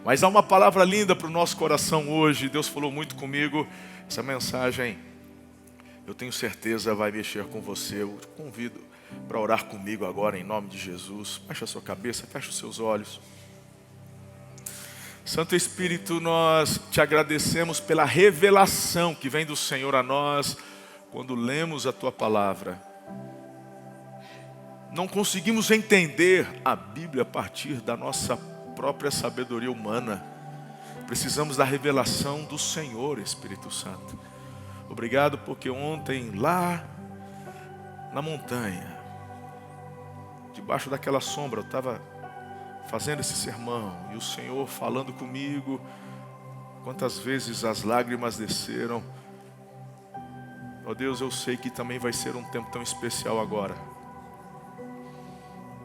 Mas há uma palavra linda para o nosso coração hoje. Deus falou muito comigo. Essa mensagem, eu tenho certeza, vai mexer com você. Eu te convido para orar comigo agora, em nome de Jesus. Baixa a sua cabeça, fecha os seus olhos. Santo Espírito, nós te agradecemos pela revelação que vem do Senhor a nós quando lemos a tua palavra. Não conseguimos entender a Bíblia a partir da nossa própria sabedoria humana. Precisamos da revelação do Senhor, Espírito Santo. Obrigado porque ontem lá na montanha, debaixo daquela sombra, eu estava fazendo esse sermão e o Senhor falando comigo. Quantas vezes as lágrimas desceram. Ó Deus, eu sei que também vai ser um tempo tão especial agora.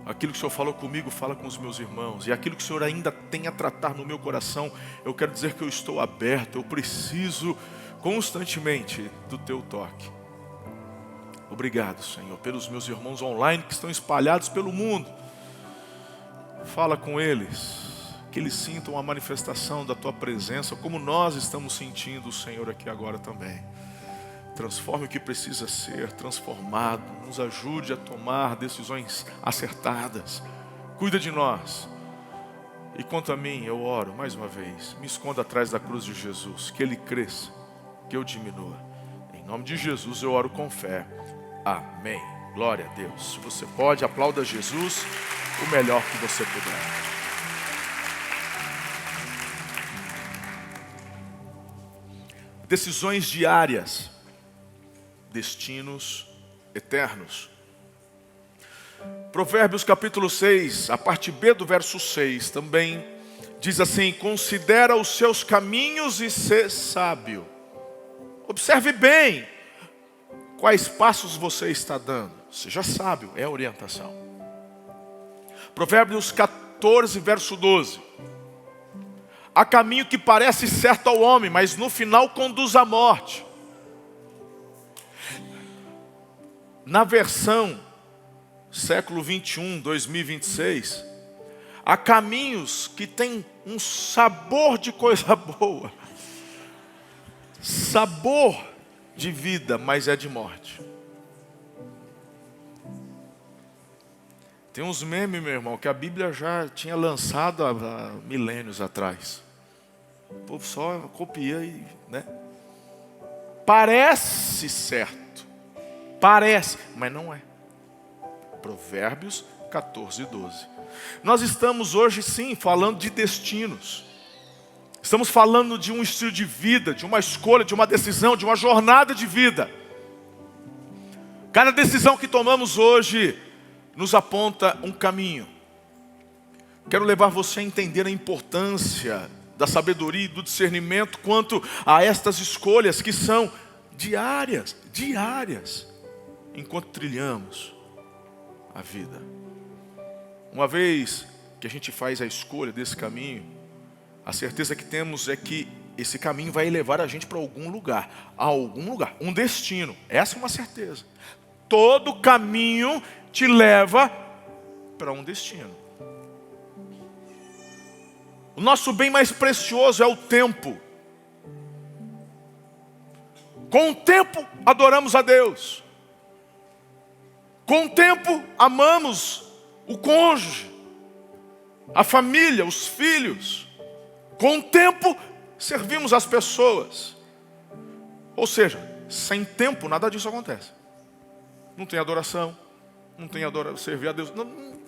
Aquilo que o Senhor falou comigo, fala com os meus irmãos. E aquilo que o Senhor ainda tem a tratar no meu coração, eu quero dizer que eu estou aberto. Eu preciso constantemente do teu toque. Obrigado, Senhor, pelos meus irmãos online que estão espalhados pelo mundo. Fala com eles, que eles sintam a manifestação da tua presença, como nós estamos sentindo o Senhor aqui agora também. Transforme o que precisa ser transformado. Nos ajude a tomar decisões acertadas. Cuida de nós. E quanto a mim, eu oro mais uma vez. Me esconda atrás da cruz de Jesus. Que Ele cresça, que eu diminua. Em nome de Jesus eu oro com fé. Amém. Glória a Deus. Se você pode, aplauda Jesus o melhor que você puder. Decisões diárias. Destinos eternos. Provérbios capítulo 6, a parte B do verso 6 também diz assim: considera os seus caminhos e sê sábio. Observe bem quais passos você está dando. Seja sábio, é a orientação. Provérbios 14, verso 12. Há caminho que parece certo ao homem, mas no final conduz à morte. Na versão século 21, 2026, há caminhos que têm um sabor de coisa boa, sabor de vida, mas é de morte. Tem uns memes, meu irmão, que a Bíblia já tinha lançado há milênios atrás. O povo só copia e, né? Parece certo. Parece, mas não é. Provérbios 14, 12. Nós estamos hoje sim falando de destinos. Estamos falando de um estilo de vida, de uma escolha, de uma decisão, de uma jornada de vida. Cada decisão que tomamos hoje nos aponta um caminho. Quero levar você a entender a importância da sabedoria e do discernimento quanto a estas escolhas que são diárias, enquanto trilhamos a vida. Uma vez que a gente faz a escolha desse caminho, a certeza que temos é que esse caminho vai levar a gente para algum lugar, um destino. Essa é uma certeza. Todo caminho te leva para um destino. O nosso bem mais precioso é o tempo. Com o tempo adoramos a Deus. Com o tempo amamos o cônjuge, a família, os filhos. Com o tempo servimos as pessoas. Ou seja, sem tempo nada disso acontece. Não tem adoração, não tem servir a Deus. Não.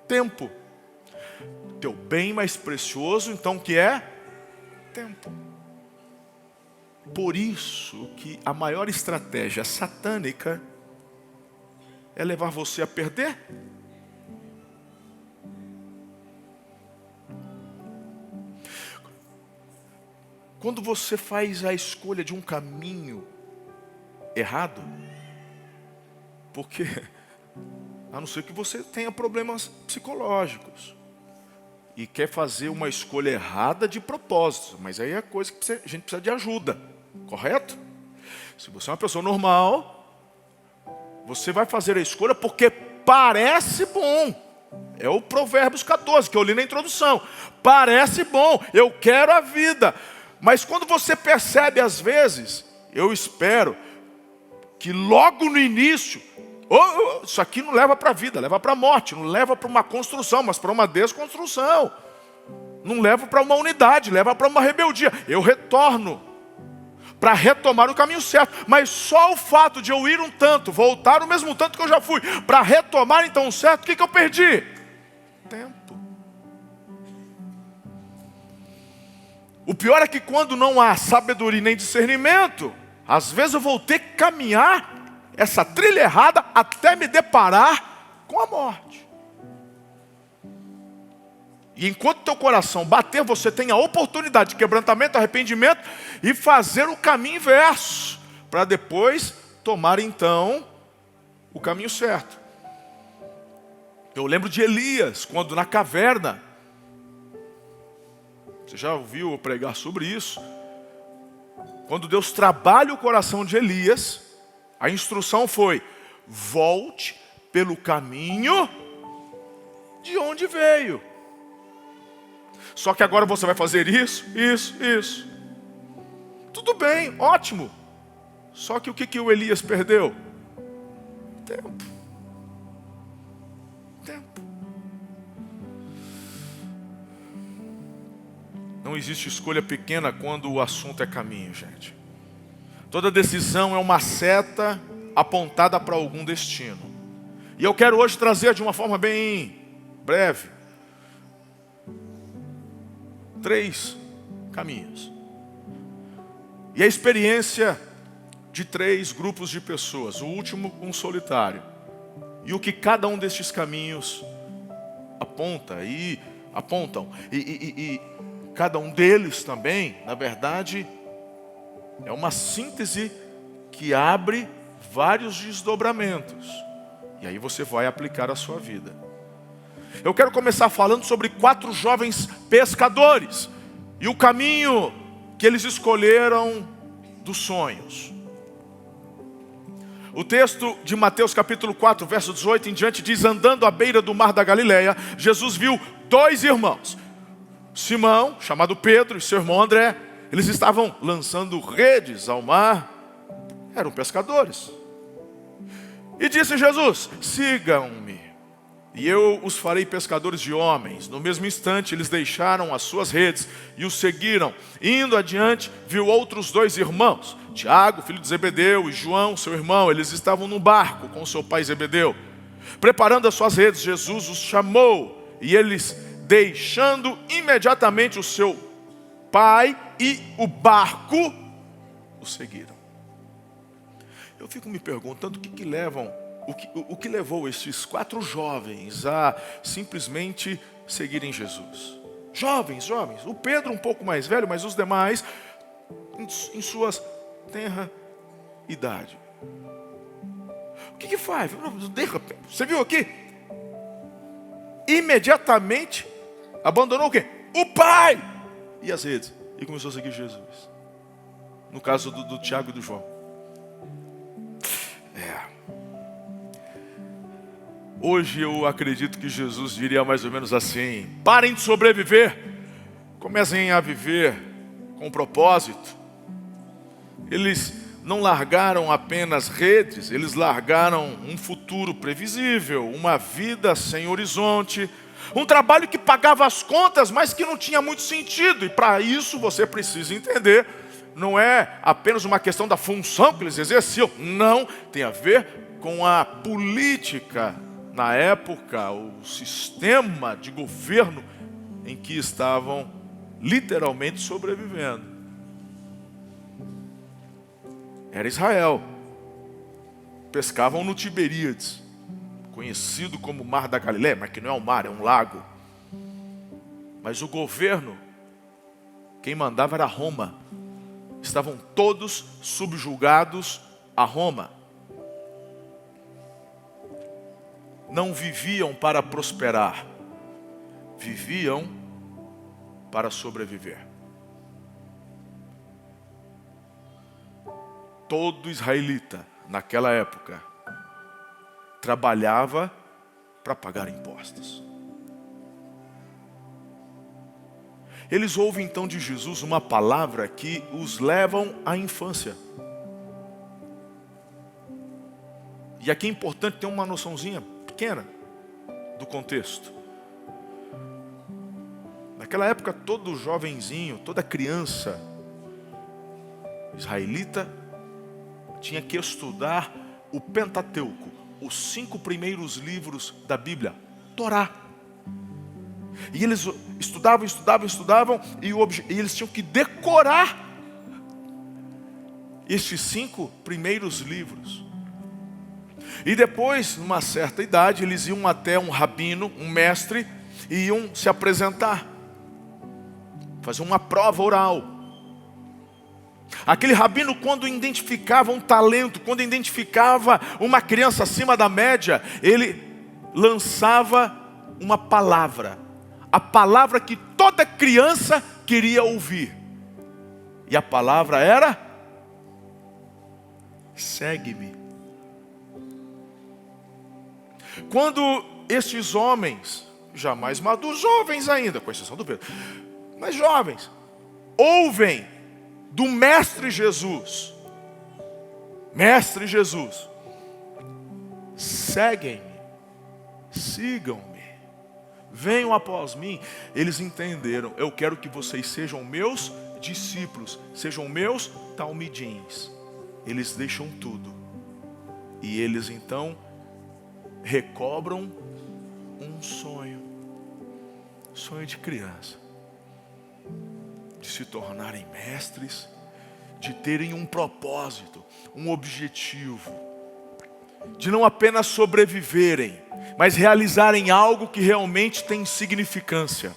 Tempo. Teu bem mais precioso, então, que é tempo. Por isso que a maior estratégia satânica é levar você a perder. Quando você faz a escolha de um caminho errado, porque, a não ser que você tenha problemas psicológicos e quer fazer uma escolha errada de propósito, mas aí é coisa que a gente precisa de ajuda, correto? Se você é uma pessoa normal, você vai fazer a escolha porque parece bom. É o Provérbios 14, que eu li na introdução. Parece bom, eu quero a vida. Mas quando você percebe, às vezes, eu espero que logo no início, isso aqui não leva para a vida, leva para a morte. Não leva para uma construção, mas para uma desconstrução. Não leva para uma unidade, leva para uma rebeldia. Eu retorno para retomar o caminho certo. Mas só o fato de eu ir um tanto, voltar o mesmo tanto que eu já fui, para retomar então o certo, o que eu perdi? Tempo. O pior é que quando não há sabedoria nem discernimento, às vezes eu vou ter que caminhar essa trilha errada até me deparar com a morte. E enquanto teu coração bater, você tem a oportunidade de quebrantamento, arrependimento e fazer o caminho inverso, para depois tomar então o caminho certo. Eu lembro de Elias, quando na caverna, você já ouviu eu pregar sobre isso? Quando Deus trabalha o coração de Elias, a instrução foi: volte pelo caminho de onde veio. Só que agora você vai fazer isso. Tudo bem, ótimo. Só que o que o Elias perdeu? Tempo. Não existe escolha pequena quando o assunto é caminho, gente. Toda decisão é uma seta apontada para algum destino. E eu quero hoje trazer de uma forma bem breve 3 caminhos. E a experiência de 3 grupos de pessoas. O último, um solitário. E o que cada um destes caminhos apontam. E cada um deles também, na verdade, é uma síntese que abre vários desdobramentos. E aí você vai aplicar a sua vida. Eu quero começar falando sobre 4 jovens pescadores e o caminho que eles escolheram dos sonhos. O texto de Mateus capítulo 4, verso 18 em diante diz: andando à beira do mar da Galileia, Jesus viu 2 irmãos. Simão, chamado Pedro, e seu irmão André. Eles estavam lançando redes ao mar. Eram pescadores. E disse Jesus: sigam-me, e eu os farei pescadores de homens. No mesmo instante eles deixaram as suas redes e os seguiram. Indo adiante, viu outros 2 irmãos, Tiago, filho de Zebedeu, e João, seu irmão. Eles estavam no barco com seu pai Zebedeu, preparando as suas redes. Jesus os chamou, e eles, deixando imediatamente o seu pai e o barco, o seguiram. Eu fico me perguntando o que levou estes 4 jovens a simplesmente seguirem Jesus. Jovens. O Pedro um pouco mais velho, mas os demais em suas tenra idade. O que faz? Você viu aqui? Imediatamente abandonou o quê? O pai e as redes, e começou a seguir Jesus. No caso do Tiago e do João. Hoje eu acredito que Jesus diria mais ou menos assim: parem de sobreviver, comecem a viver com propósito. Eles não largaram apenas redes, eles largaram um futuro previsível, uma vida sem horizonte, um trabalho que pagava as contas, mas que não tinha muito sentido. E para isso você precisa entender, não é apenas uma questão da função que eles exerciam, não, tem a ver com a política na época, o sistema de governo em que estavam literalmente sobrevivendo. Era Israel. Pescavam no Tiberíades, conhecido como Mar da Galileia, mas que não é um mar, é um lago. Mas o governo, quem mandava era Roma. Estavam todos subjugados a Roma. Não viviam para prosperar, viviam para sobreviver. Todo israelita naquela época trabalhava para pagar impostos. Eles ouvem então de Jesus uma palavra que os levam à infância. E aqui é importante ter uma noçãozinha pequena do contexto. Naquela época, todo jovenzinho, toda criança israelita tinha que estudar o Pentateuco, os 5 primeiros livros da Bíblia, Torá. E eles estudavam, e eles tinham que decorar estes 5 primeiros livros. E depois, numa certa idade, eles iam até um rabino, um mestre, e iam se apresentar, fazer uma prova oral. Aquele rabino, quando identificava um talento, quando identificava uma criança acima da média, ele lançava uma palavra. A palavra que toda criança queria ouvir. E a palavra era: segue-me. Quando estes homens, já mais maduros, jovens ainda, com exceção do Pedro, mas jovens, ouvem do Mestre Jesus, seguem-me, sigam-me, venham após mim. Eles entenderam: eu quero que vocês sejam meus discípulos, sejam meus talmidins. Eles deixam tudo e eles então recobram um sonho de criança, de se tornarem mestres, de terem um propósito, um objetivo, de não apenas sobreviverem, mas realizarem algo que realmente tem significância.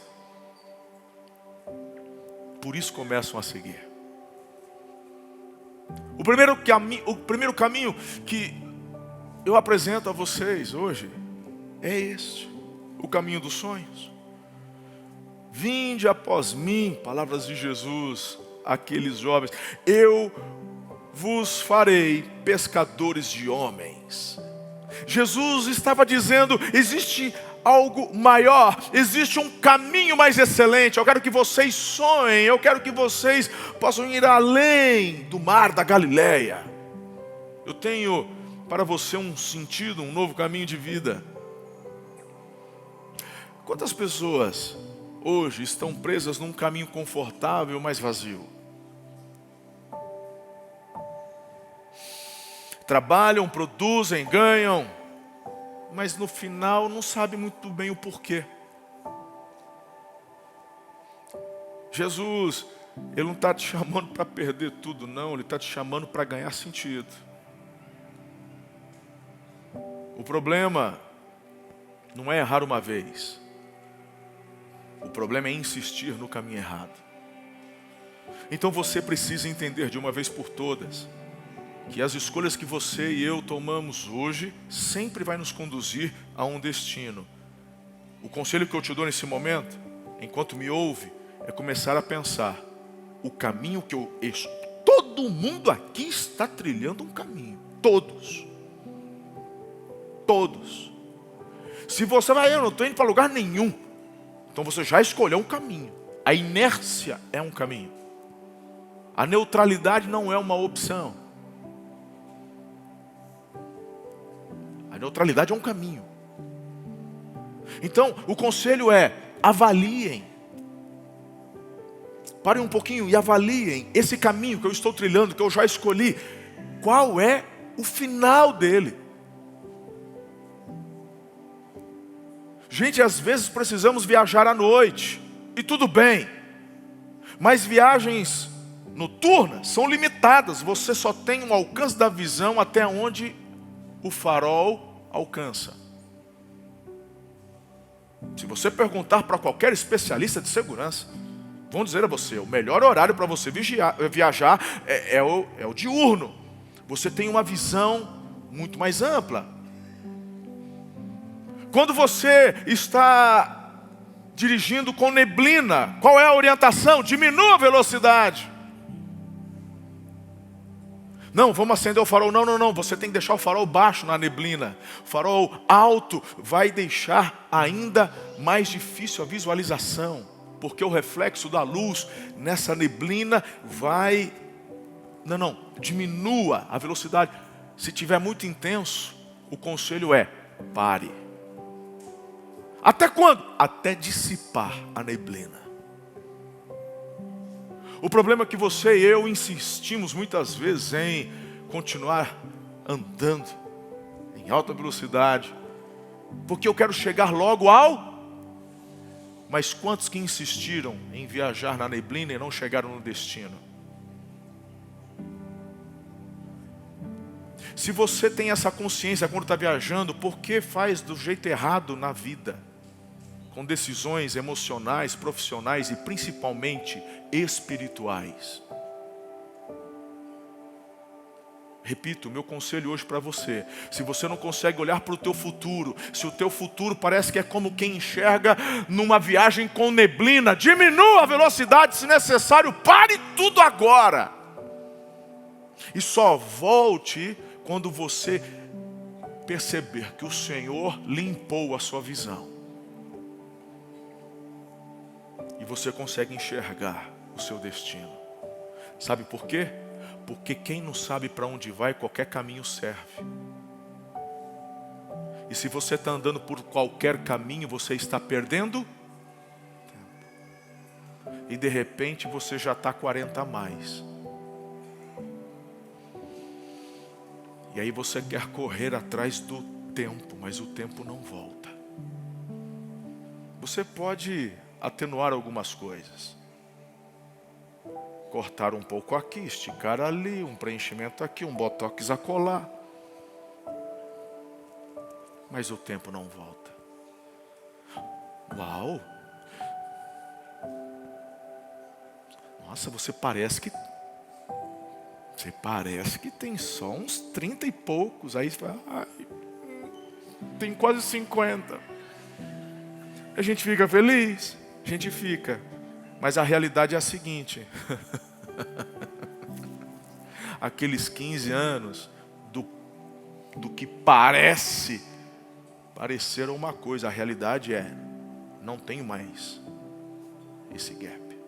Por isso começam a seguir. O primeiro caminho que eu apresento a vocês hoje é este, o caminho dos sonhos. Vinde após mim, palavras de Jesus àqueles jovens, eu vos farei pescadores de homens. Jesus estava dizendo: existe algo maior, existe um caminho mais excelente. Eu quero que vocês sonhem, eu quero que vocês possam ir além do mar da Galileia. Eu tenho para você um sentido, um novo caminho de vida. Quantas pessoas hoje estão presas num caminho confortável, mas vazio? Trabalham, produzem, ganham, mas no final não sabem muito bem o porquê. Jesus, Ele não está te chamando para perder tudo, não. Ele está te chamando para ganhar sentido. O problema não é errar uma vez. O problema é insistir no caminho errado. Então você precisa entender de uma vez por todas que as escolhas que você e eu tomamos hoje sempre vai nos conduzir a um destino. O conselho que eu te dou nesse momento, enquanto me ouve, é começar a pensar: o caminho que eu estou. Todo mundo aqui está trilhando um caminho. Todos. Se você vai: eu não estou indo para lugar nenhum, então você já escolheu um caminho. A inércia é um caminho. A neutralidade não é uma opção. A neutralidade é um caminho. Então, o conselho é: avaliem. Parem um pouquinho e avaliem esse caminho que eu estou trilhando, que eu já escolhi. Qual é o final dele? Gente, às vezes precisamos viajar à noite, e tudo bem, mas viagens noturnas são limitadas. Você só tem um alcance da visão até onde o farol alcança. Se você perguntar para qualquer especialista de segurança, vão dizer a você: o melhor horário para você viajar é o diurno. Você tem uma visão muito mais ampla. Quando você está dirigindo com neblina, qual é a orientação? Diminua a velocidade. Não, vamos acender o farol. Não, não, não. Você tem que deixar o farol baixo na neblina. O farol alto vai deixar ainda mais difícil a visualização. Porque o reflexo da luz nessa neblina vai... Não, diminua a velocidade. Se tiver muito intenso, o conselho é: pare. Até quando? Até dissipar a neblina. O problema é que você e eu insistimos muitas vezes em continuar andando em alta velocidade, porque eu quero chegar logo ao... Mas quantos que insistiram em viajar na neblina e não chegaram no destino? Se você tem essa consciência quando está viajando, por que faz do jeito errado na vida? Com decisões emocionais, profissionais e principalmente espirituais. Repito, meu conselho hoje para você: se você não consegue olhar para o teu futuro, se o teu futuro parece que é como quem enxerga numa viagem com neblina, diminua a velocidade se necessário, pare tudo agora. E só volte quando você perceber que o Senhor limpou a sua visão. E você consegue enxergar o seu destino. Sabe por quê? Porque quem não sabe para onde vai, qualquer caminho serve. E se você está andando por qualquer caminho, você está perdendo tempo. E de repente você já está 40 a mais. E aí você quer correr atrás do tempo, mas o tempo não volta. Você pode atenuar algumas coisas. Cortar um pouco aqui, esticar ali, um preenchimento aqui, um botox acolá. Mas o tempo não volta. Uau! Nossa, você parece que tem só uns 30 e poucos. Aí você fala, ai, tem quase 50. A gente fica feliz, a gente fica. Mas a realidade é a seguinte. Aqueles 15 anos do que pareceram uma coisa. A realidade é: não tenho mais esse gap.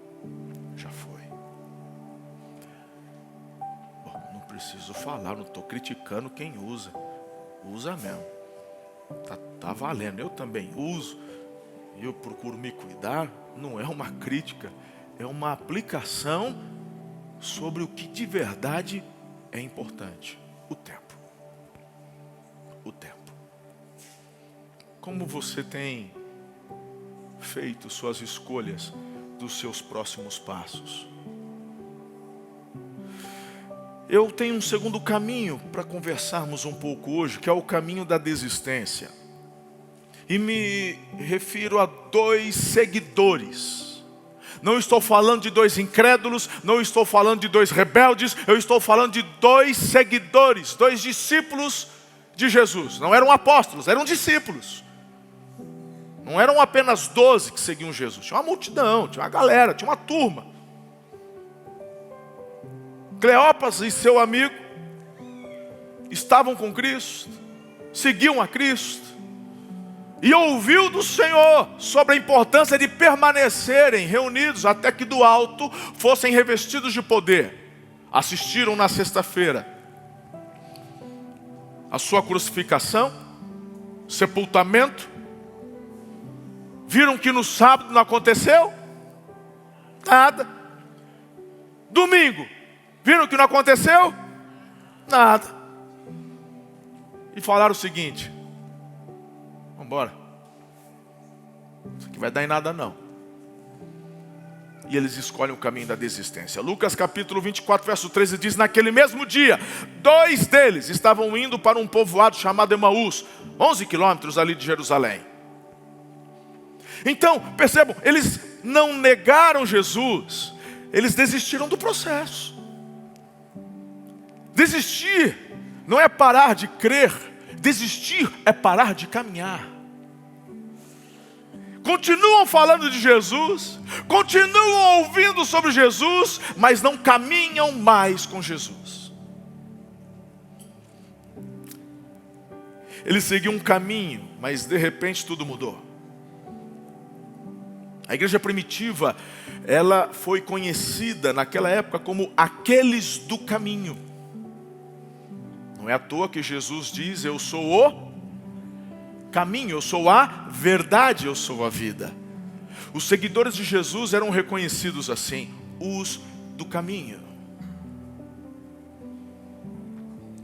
Já foi. Bom, não preciso falar, não estou criticando quem usa. Usa mesmo. Tá valendo. Eu também uso. Eu procuro me cuidar. Não é uma crítica, é uma aplicação sobre o que de verdade é importante. O tempo. O tempo. Como você tem feito suas escolhas dos seus próximos passos? Eu tenho um segundo caminho para conversarmos um pouco hoje, que é o caminho da desistência. E me refiro a 2 seguidores. Não estou falando de 2 incrédulos, não estou falando de 2 rebeldes, eu estou falando de 2 seguidores, 2 discípulos de Jesus. Não eram apóstolos, eram discípulos. Não eram apenas 12 que seguiam Jesus, tinha uma multidão, tinha uma galera, tinha uma turma. Cleópas e seu amigo estavam com Cristo, seguiam a Cristo. E ouviu do Senhor sobre a importância de permanecerem reunidos até que do alto fossem revestidos de poder. Assistiram na sexta-feira a sua crucificação, sepultamento. Viram que no sábado não aconteceu nada. Domingo, viram que não aconteceu nada. E falaram o seguinte: embora. Isso aqui vai dar em nada não. E eles escolhem o caminho da desistência. Lucas capítulo 24, verso 13 diz: naquele mesmo dia, 2 deles estavam indo para um povoado chamado Emaús, 11 quilômetros ali de Jerusalém. Então, percebam, eles não negaram Jesus, eles desistiram do processo. Desistir não é parar de crer, desistir é parar de caminhar. Continuam falando de Jesus, continuam ouvindo sobre Jesus, mas não caminham mais com Jesus. Ele seguiu um caminho, mas de repente tudo mudou. A igreja primitiva, ela foi conhecida naquela época como aqueles do caminho. Não é à toa que Jesus diz: eu sou o caminho, eu sou a verdade, eu sou a vida. Os seguidores de Jesus eram reconhecidos assim, os do caminho.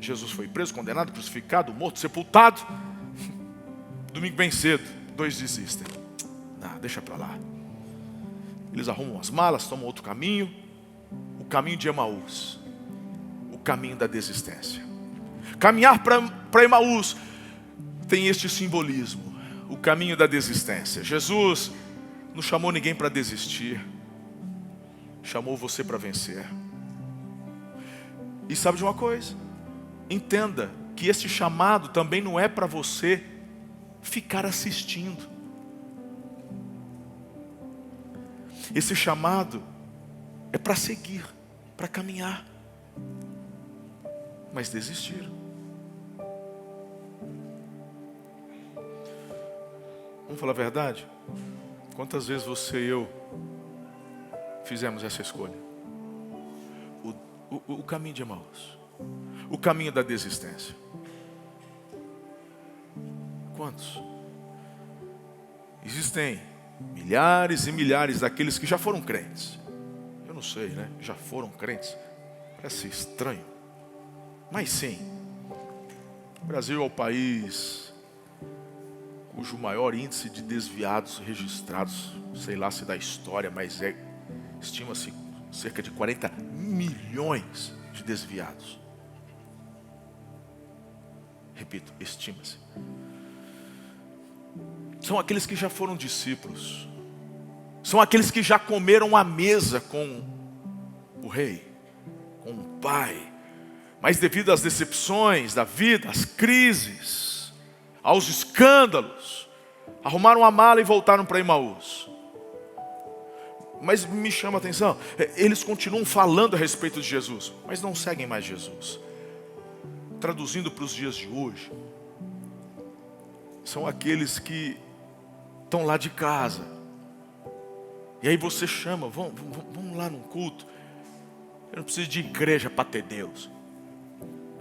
Jesus foi preso, condenado, crucificado, morto, sepultado. Domingo bem cedo, 2 desistem. Não, deixa para lá. Eles arrumam as malas, tomam outro caminho. O caminho de Emaús. O caminho da desistência. Caminhar para Emaús tem este simbolismo. O caminho da desistência. Jesus não chamou ninguém para desistir. Chamou você para vencer. E sabe de uma coisa? Entenda que esse chamado também não é para você ficar assistindo. Esse chamado é para seguir, para caminhar. Mas desistir. Vamos falar a verdade? Quantas vezes você e eu fizemos essa escolha? O caminho de Emaús. O caminho da desistência. Quantos? Existem milhares e milhares daqueles que já foram crentes. Eu não sei, né? Já foram crentes. Parece estranho. Mas sim. O Brasil é o país cujo maior índice de desviados registrados, sei lá se da história, mas estima-se cerca de 40 milhões de desviados. Repito, estima-se. São aqueles que já foram discípulos. São aqueles que já comeram à mesa com o rei, com o pai. Mas devido às decepções da vida, às crises, aos escândalos, arrumaram a mala e voltaram para Emaús. Mas me chama a atenção, eles continuam falando a respeito de Jesus, mas não seguem mais Jesus. Traduzindo para os dias de hoje, são aqueles que estão lá de casa. E aí você chama, vamos lá num culto. Eu não preciso de igreja para ter Deus.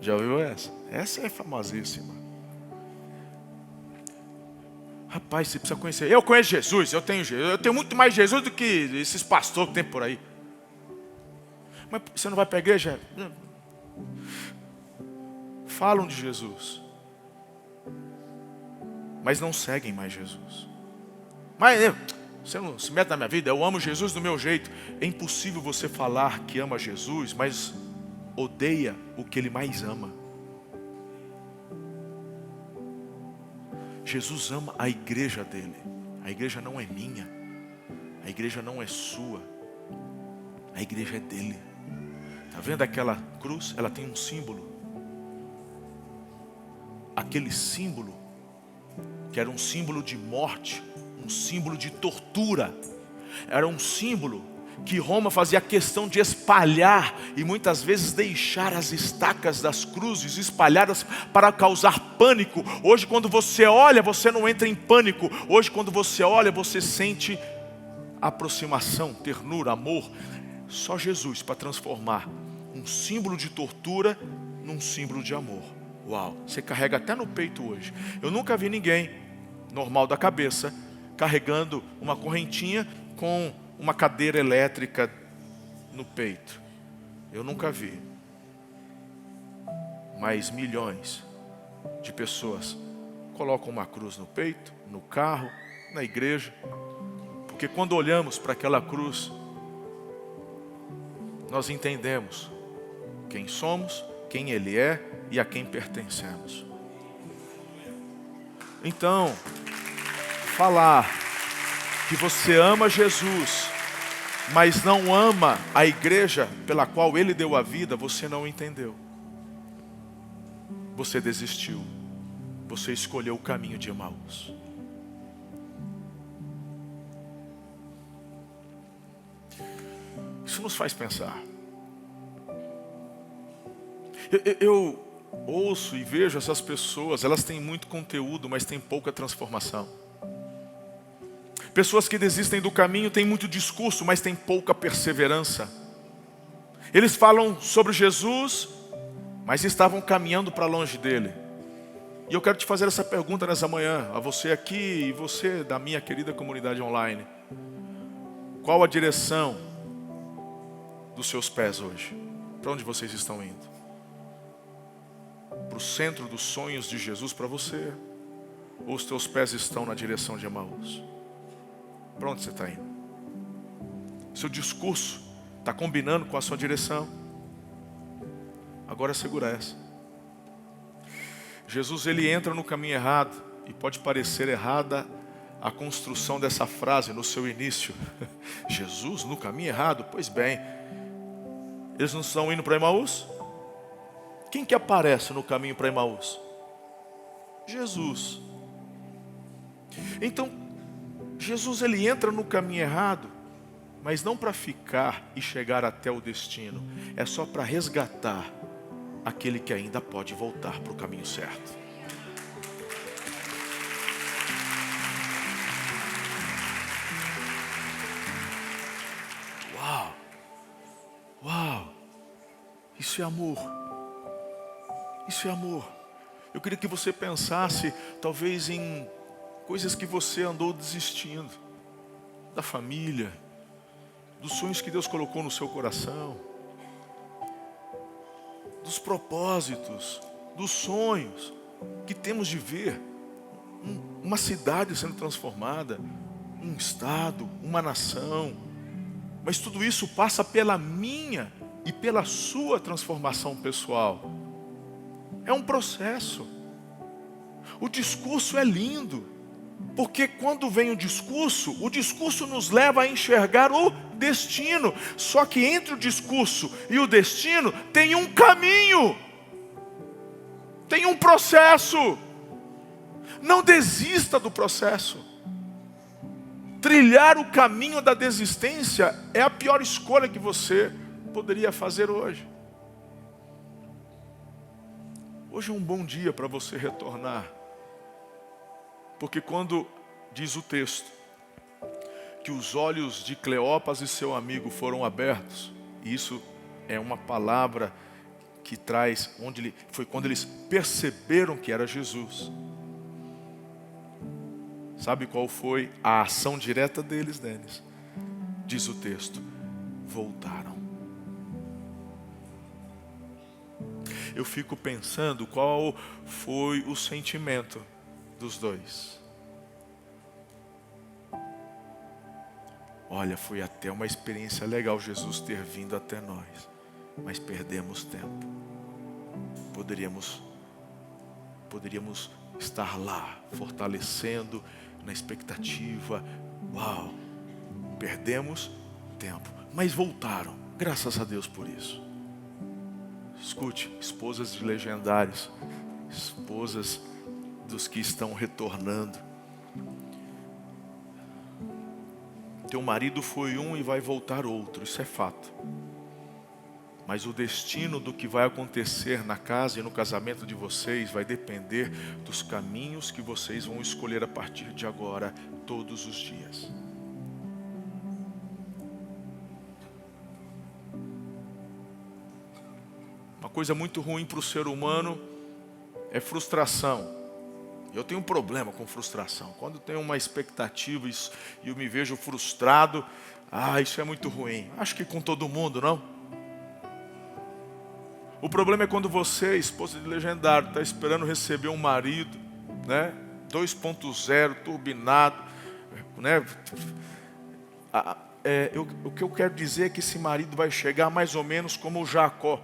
Já ouviu essa? Essa é famosíssima. Rapaz, você precisa conhecer. Eu conheço Jesus, eu tenho muito mais Jesus do que esses pastores que tem por aí. Mas você não vai para a igreja? Falam de Jesus, mas não seguem mais Jesus. Mas você não se mete na minha vida, eu amo Jesus do meu jeito. É impossível você falar que ama Jesus, mas odeia o que Ele mais ama. Jesus ama a igreja dele. A igreja não é minha. A igreja não é sua. A igreja é dele. Está vendo aquela cruz? Ela tem um símbolo. Aquele símbolo, que era um símbolo de morte, um símbolo de tortura, era um símbolo que Roma fazia questão de espalhar e muitas vezes deixar as estacas das cruzes espalhadas para causar pânico. Hoje, quando você olha, você não entra em pânico. Hoje, quando você olha, você sente aproximação, ternura, amor. Só Jesus para transformar um símbolo de tortura num símbolo de amor. Uau, você carrega até no peito hoje. Eu nunca vi ninguém normal da cabeça carregando uma correntinha com uma cadeira elétrica no peito. Eu nunca vi. Mas milhões de pessoas colocam uma cruz no peito, no carro, na igreja. Porque quando olhamos para aquela cruz, nós entendemos quem somos, quem Ele é e a quem pertencemos. Então, falar que você ama Jesus, mas não ama a igreja pela qual Ele deu a vida, você não entendeu. Você desistiu. Você escolheu o caminho de Emaús. Isso nos faz pensar. ouço e vejo essas pessoas, elas têm muito conteúdo, mas têm pouca transformação. Pessoas que desistem do caminho têm muito discurso, mas têm pouca perseverança. Eles falam sobre Jesus, mas estavam caminhando para longe dele. E eu quero te fazer essa pergunta nessa manhã, a você aqui e você da minha querida comunidade online. Qual a direção dos seus pés hoje? Para onde vocês estão indo? Para o centro dos sonhos de Jesus para você? Ou os teus pés estão na direção de Emaús? Para onde você está indo? Seu discurso está combinando com a sua direção? Agora segura essa. Jesus, ele entra no caminho errado. E pode parecer errada a construção dessa frase no seu início. Jesus no caminho errado? Pois bem, eles não estão indo para Emaús? Quem que aparece no caminho para Emaús? Jesus. Então, Jesus ele entra no caminho errado, mas não para ficar e chegar até o destino. É só para resgatar aquele que ainda pode voltar para o caminho certo. Uau! Uau! Isso é amor. Isso é amor. Eu queria que você pensasse, talvez, em coisas que você andou desistindo. Da família, dos sonhos que Deus colocou no seu coração, dos propósitos, dos sonhos que temos de ver uma cidade sendo transformada, um estado, uma nação. Mas tudo isso passa pela minha e pela sua transformação pessoal. É um processo. O discurso é lindo, porque quando vem o discurso nos leva a enxergar o destino. Só que entre o discurso e o destino tem um caminho, tem um processo. Não desista do processo. Trilhar o caminho da desistência é a pior escolha que você poderia fazer hoje. Hoje é um bom dia para você retornar. Porque quando diz o texto que os olhos de Cleopas e seu amigo foram abertos, e isso é uma palavra que traz, foi quando eles perceberam que era Jesus. Sabe qual foi a ação direta deles, Denis? Diz o texto: voltaram. Eu fico pensando qual foi o sentimento dos dois. Olha, foi até uma experiência legal Jesus ter vindo até nós, mas perdemos tempo. Poderíamos estar lá, fortalecendo na expectativa. Uau, perdemos tempo, mas voltaram. Graças a Deus por isso. Escute, esposas de legendários, esposas dos que estão retornando. Teu marido foi um e vai voltar outro, isso é fato. Mas o destino do que vai acontecer na casa e no casamento de vocês vai depender dos caminhos que vocês vão escolher a partir de agora, todos os dias. Uma coisa muito ruim para o ser humano é frustração. Eu tenho um problema com frustração. Quando eu tenho uma expectativa e eu me vejo frustrado, isso é muito ruim. Acho que com todo mundo, não? O problema é quando você, esposa de legendário, está esperando receber um marido, né? 2.0, turbinado, né? O que eu quero dizer é que esse marido vai chegar mais ou menos como o Jacó,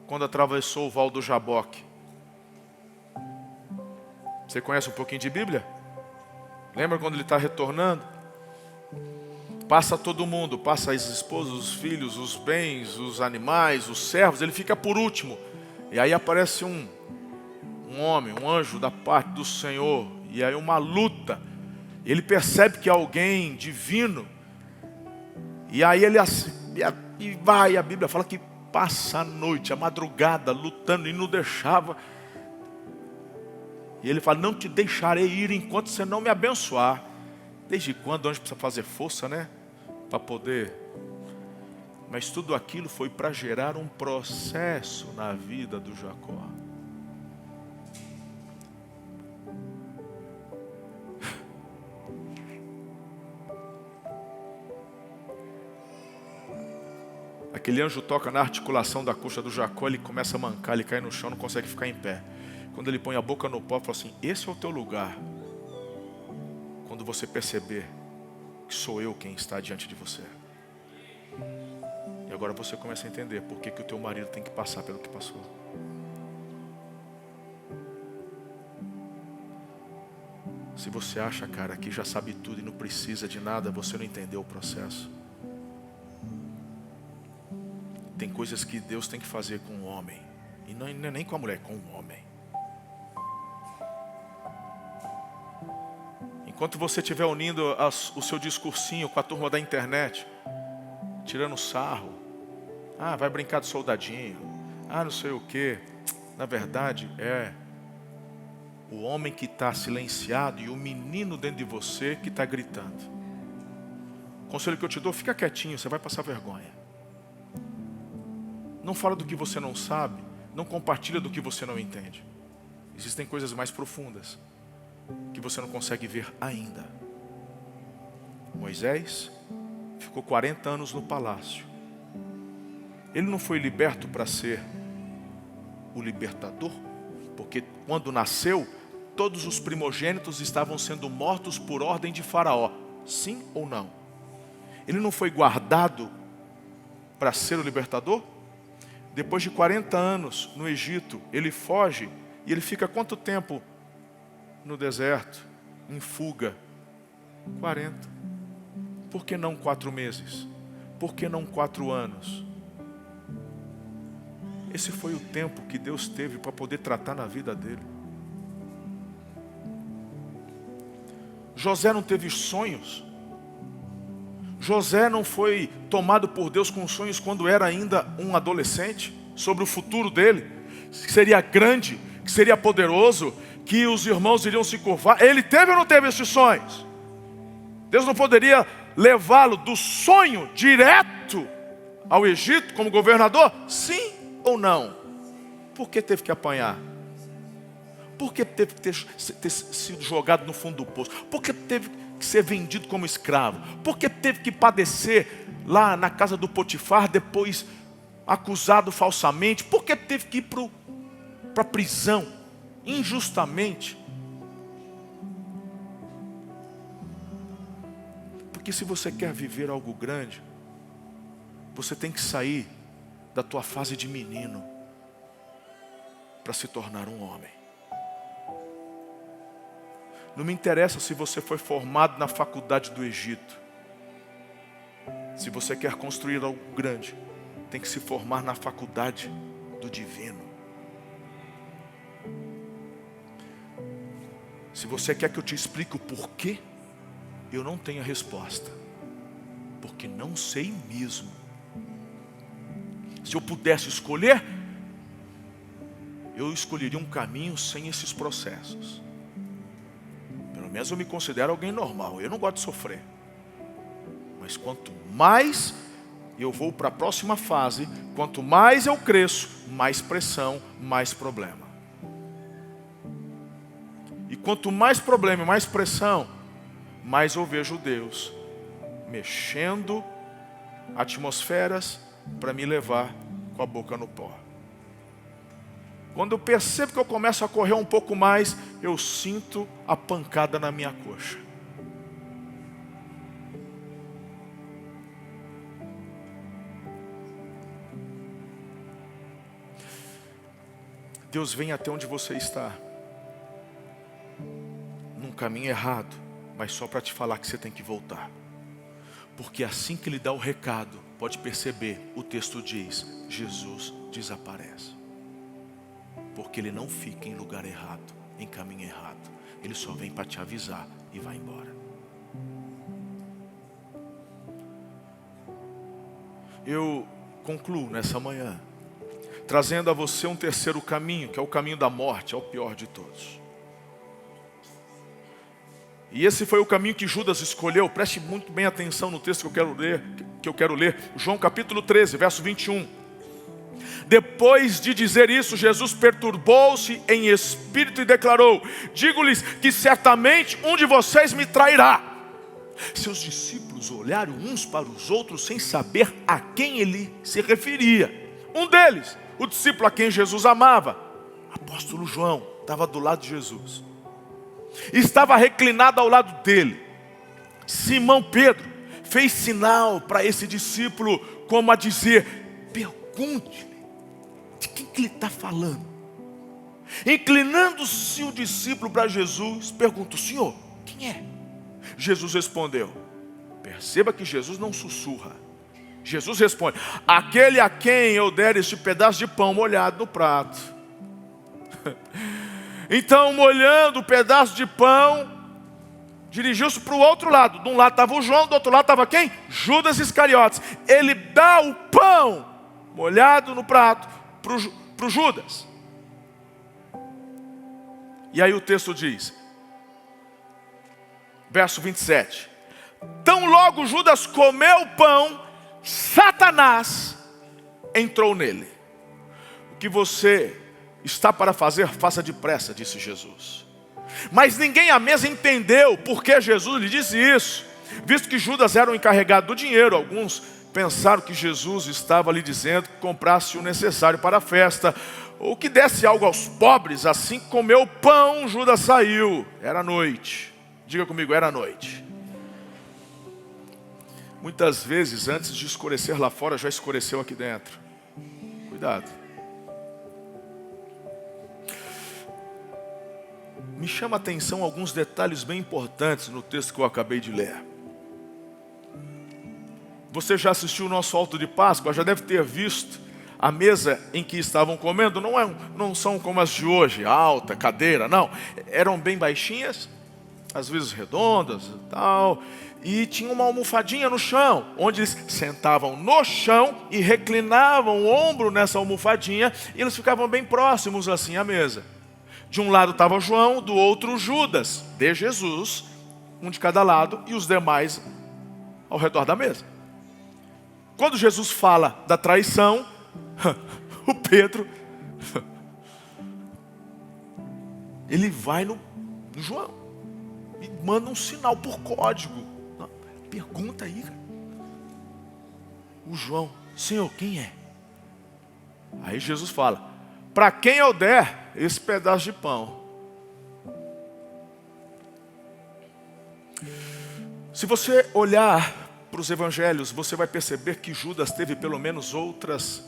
quando atravessou o Val do Jaboque. Você conhece um pouquinho de Bíblia? Lembra quando ele está retornando? Passa todo mundo, passa as esposas, os filhos, os bens, os animais, os servos, ele fica por último. E aí aparece um homem, um anjo da parte do Senhor, e aí uma luta. Ele percebe que é alguém divino, e aí ele vai, a Bíblia fala que passa a noite, a madrugada, lutando e não deixava. E ele fala, não te deixarei ir enquanto você não me abençoar. Desde quando a gente precisa fazer força, né? Para poder. Mas tudo aquilo foi para gerar um processo na vida do Jacó. Aquele anjo toca na articulação da coxa do Jacó, ele começa a mancar, ele cai no chão, não consegue ficar em pé. Quando ele põe a boca no pó, fala assim, esse é o teu lugar. Quando você perceber que sou eu quem está diante de você. E agora você começa a entender por que o teu marido tem que passar pelo que passou. Se você acha, cara, que já sabe tudo e não precisa de nada, você não entendeu o processo. Tem coisas que Deus tem que fazer com o homem. E não é nem com a mulher, com o homem. Enquanto você estiver unindo o seu discursinho com a turma da internet, tirando sarro, vai brincar de soldadinho, não sei o quê. Na verdade, é o homem que está silenciado e o menino dentro de você que está gritando. Conselho que eu te dou, fica quietinho, você vai passar vergonha. Não fala do que você não sabe, não compartilha do que você não entende. Existem coisas mais profundas que você não consegue ver ainda. Moisés ficou 40 anos no palácio. Ele não foi liberto para ser o libertador, porque quando nasceu, todos os primogênitos estavam sendo mortos por ordem de Faraó. Sim ou não? Ele não foi guardado para ser o libertador? Depois de 40 anos no Egito, ele foge e ele fica quanto tempo no deserto, em fuga? 40. Por que não 4 meses? Por que não 4 anos? Esse foi o tempo que Deus teve para poder tratar na vida dele. José não teve sonhos. José não foi tomado por Deus com sonhos quando era ainda um adolescente, sobre o futuro dele, que seria grande, que seria poderoso, que os irmãos iriam se curvar. Ele teve ou não teve esses sonhos? Deus não poderia levá-lo do sonho direto ao Egito como governador? Sim ou não? Por que teve que apanhar? Por que teve que ter sido jogado no fundo do poço? Por que teve que ser vendido como escravo? Por que teve que padecer lá na casa do Potifar, depois acusado falsamente? Por que teve que ir para a prisão injustamente? Porque se você quer viver algo grande, você tem que sair da tua fase de menino para se tornar um homem. Não me interessa se você foi formado na faculdade do Egito. Se você quer construir algo grande, tem que se formar na faculdade do divino. Se você quer que eu te explique o porquê, eu não tenho a resposta, porque não sei mesmo. Se eu pudesse escolher, eu escolheria um caminho sem esses processos. Pelo menos eu me considero alguém normal. Eu não gosto de sofrer. Mas quanto mais eu vou para a próxima fase, quanto mais eu cresço, mais pressão, mais problema. E quanto mais problema e mais pressão, mais eu vejo Deus mexendo atmosferas para me levar com a boca no pó. Quando eu percebo que eu começo a correr um pouco mais, eu sinto a pancada na minha coxa. Deus vem até onde você está, num caminho errado, mas só para te falar que você tem que voltar. Porque assim que Ele dá o recado, pode perceber, o texto diz, Jesus desaparece. Porque Ele não fica em lugar errado, em caminho errado. Ele só vem para te avisar e vai embora. Eu concluo nessa manhã, trazendo a você um terceiro caminho, que é o caminho da morte, é o pior de todos. E esse foi o caminho que Judas escolheu. Preste muito bem atenção no texto que eu quero ler, João capítulo 13, verso 21. Depois de dizer isso, Jesus perturbou-se em espírito e declarou: digo-lhes que certamente um de vocês me trairá. Seus discípulos olharam uns para os outros sem saber a quem ele se referia. Um deles, o discípulo a quem Jesus amava, apóstolo João, estava do lado de Jesus. Estava reclinado ao lado dele. Simão Pedro fez sinal para esse discípulo, como a dizer: pergunte-lhe de quem que ele está falando. Inclinando-se o discípulo para Jesus, pergunta: Senhor, quem é? Jesus respondeu. Perceba que Jesus não sussurra. Jesus responde: aquele a quem eu der este pedaço de pão molhado no prato. Então, molhando o pedaço de pão, dirigiu-se para o outro lado. De um lado estava o João, do outro lado estava quem? Judas Iscariotes. Ele dá o pão molhado no prato para o Judas. E aí o texto diz, verso 27. Tão logo Judas comeu o pão, Satanás entrou nele. O que você está para fazer, faça depressa, disse Jesus. Mas ninguém à mesa entendeu por que Jesus lhe disse isso, visto que Judas era o encarregado do dinheiro. Alguns pensaram que Jesus estava lhe dizendo que comprasse o necessário para a festa, ou que desse algo aos pobres. Assim que comeu o pão, Judas saiu. Era noite. Diga comigo, era noite. Muitas vezes, antes de escurecer lá fora, já escureceu aqui dentro. Cuidado. Me chama a atenção alguns detalhes bem importantes no texto que eu acabei de ler. Você já assistiu o nosso alto de Páscoa, já deve ter visto a mesa em que estavam comendo. Não são como as de hoje, alta, cadeira, não. Eram bem baixinhas, às vezes redondas e tal. E tinha uma almofadinha no chão, onde eles sentavam no chão e reclinavam o ombro nessa almofadinha. E eles ficavam bem próximos assim à mesa. De um lado estava João, do outro Judas, de Jesus, um de cada lado, e os demais ao redor da mesa. Quando Jesus fala da traição, o Pedro, ele vai no João e manda um sinal por código. Pergunta aí, cara. O João: Senhor, quem é? Aí Jesus fala: para quem eu der esse pedaço de pão. Se você olhar para os evangelhos, você vai perceber que Judas teve pelo menos outras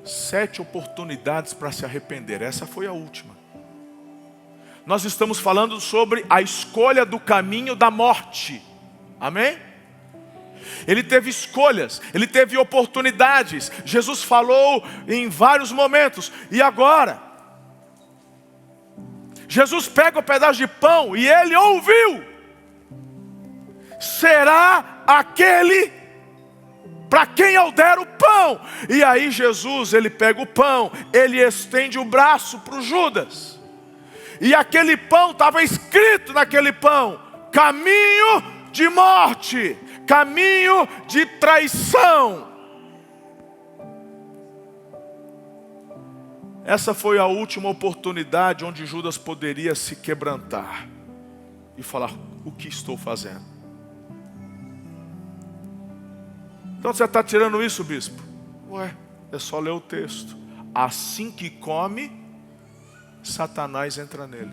7 oportunidades para se arrepender. Essa foi a última. Nós estamos falando sobre a escolha do caminho da morte. Amém? Ele teve escolhas, ele teve oportunidades. Jesus falou em vários momentos. E agora, Jesus pega o pedaço de pão e ele ouviu: será aquele para quem eu der o pão. E aí Jesus, ele pega o pão, ele estende o braço para o Judas. E aquele pão, estava escrito naquele pão: caminho de morte, caminho de traição. Essa foi a última oportunidade onde Judas poderia se quebrantar e falar: o que estou fazendo? Então você está tirando isso, bispo? Ué, é só ler o texto. Assim que come, Satanás entra nele.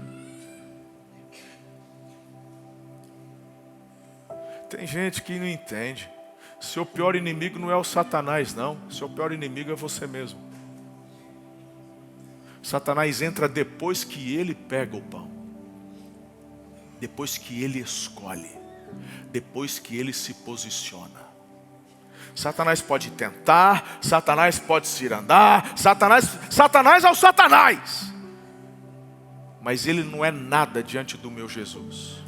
Tem gente que não entende. Seu pior inimigo não é o Satanás, não. Seu pior inimigo é você mesmo. Satanás entra depois que ele pega o pão, depois que ele escolhe, depois que ele se posiciona. Satanás pode tentar, Satanás pode cirandar, Satanás é o Satanás, mas ele não é nada diante do meu Jesus.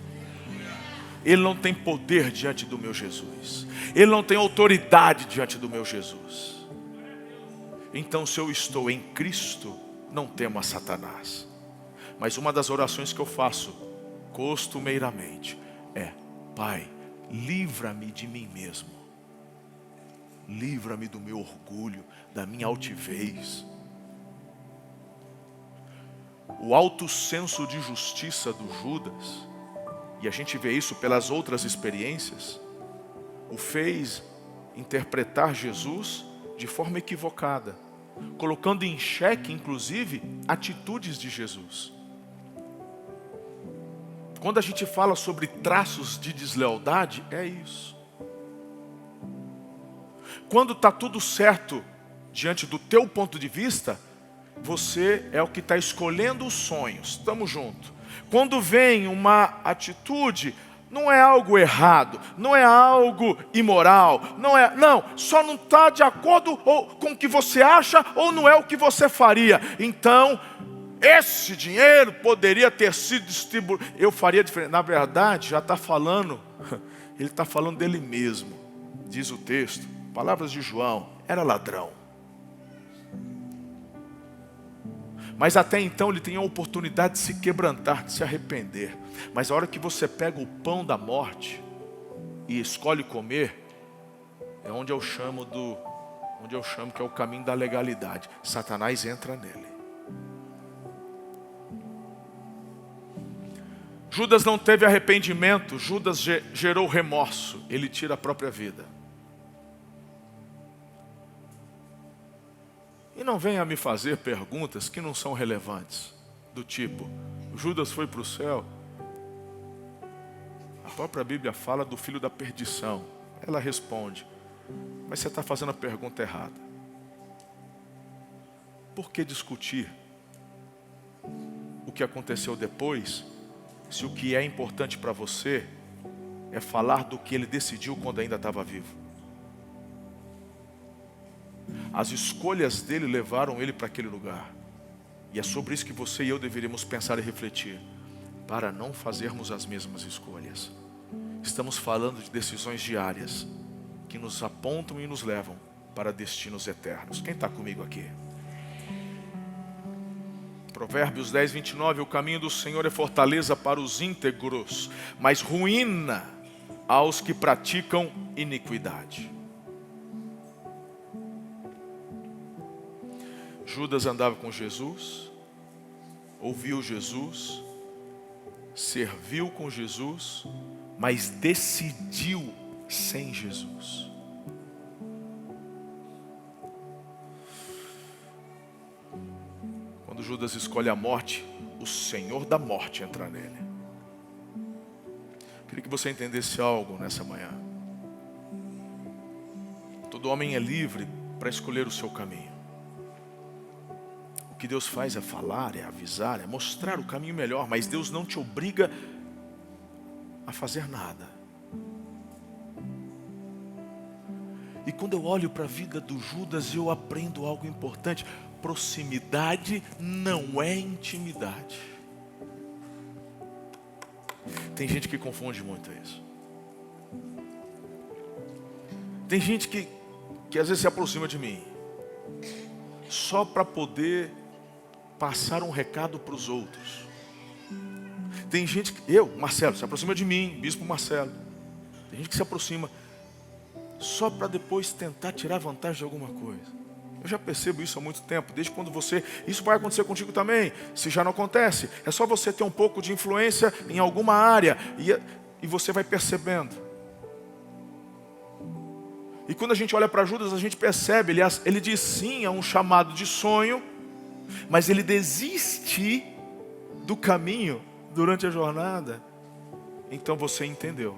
Ele não tem poder diante do meu Jesus. Ele não tem autoridade diante do meu Jesus. Então, se eu estou em Cristo, não temo a Satanás. Mas uma das orações que eu faço costumeiramente é: Pai, livra-me de mim mesmo. Livra-me do meu orgulho, da minha altivez. O alto senso de justiça do Judas, e a gente vê isso pelas outras experiências, o fez interpretar Jesus de forma equivocada, colocando em xeque, inclusive, atitudes de Jesus. Quando a gente fala sobre traços de deslealdade, é isso. Quando está tudo certo diante do teu ponto de vista, você é o que está escolhendo os sonhos. Estamos juntos. Quando vem uma atitude, não é algo errado, não é algo imoral, só não está de acordo com o que você acha ou não é o que você faria. Então, esse dinheiro poderia ter sido distribuído, eu faria diferente. Na verdade, já está falando, ele está falando dele mesmo. Diz o texto, palavras de João, era ladrão. Mas até então ele tem a oportunidade de se quebrantar, de se arrepender. Mas a hora que você pega o pão da morte e escolhe comer, é onde eu chamo que é o caminho da legalidade. Satanás entra nele. Judas não teve arrependimento, Judas gerou remorso, ele tira a própria vida. E não venha me fazer perguntas que não são relevantes, do tipo, Judas foi para o céu? A própria Bíblia fala do filho da perdição. Ela responde, mas você está fazendo a pergunta errada. Por que discutir o que aconteceu depois, se o que é importante para você é falar do que ele decidiu quando ainda estava vivo? As escolhas dele levaram ele para aquele lugar. E é sobre isso que você e eu deveríamos pensar e refletir, para não fazermos as mesmas escolhas. Estamos falando de decisões diárias, que nos apontam e nos levam para destinos eternos. Quem está comigo aqui? Provérbios 10, 29, o caminho do Senhor é fortaleza para os íntegros, mas ruína aos que praticam iniquidade. Judas andava com Jesus, ouviu Jesus, serviu com Jesus, mas decidiu sem Jesus. Quando Judas escolhe a morte, o Senhor da morte entra nele. Queria que você entendesse algo nessa manhã. Todo homem é livre para escolher o seu caminho. O que Deus faz é falar, é avisar, é mostrar o caminho melhor, mas Deus não te obriga a fazer nada. E quando eu olho para a vida do Judas, eu aprendo algo importante. Proximidade não é intimidade. Tem gente que confunde muito isso. Tem gente que às vezes se aproxima de mim só para poder passar um recado para os outros. Tem gente que, Marcelo, se aproxima de mim, bispo Marcelo. Tem gente que se aproxima só para depois tentar tirar vantagem de alguma coisa. Eu já percebo isso há muito tempo, desde quando isso vai acontecer contigo também. Se já não acontece, é só você ter um pouco de influência em alguma área e você vai percebendo. E quando a gente olha para Judas, a gente percebe, ele diz sim a um chamado de sonho, mas ele desiste do caminho durante a jornada. Então você entendeu.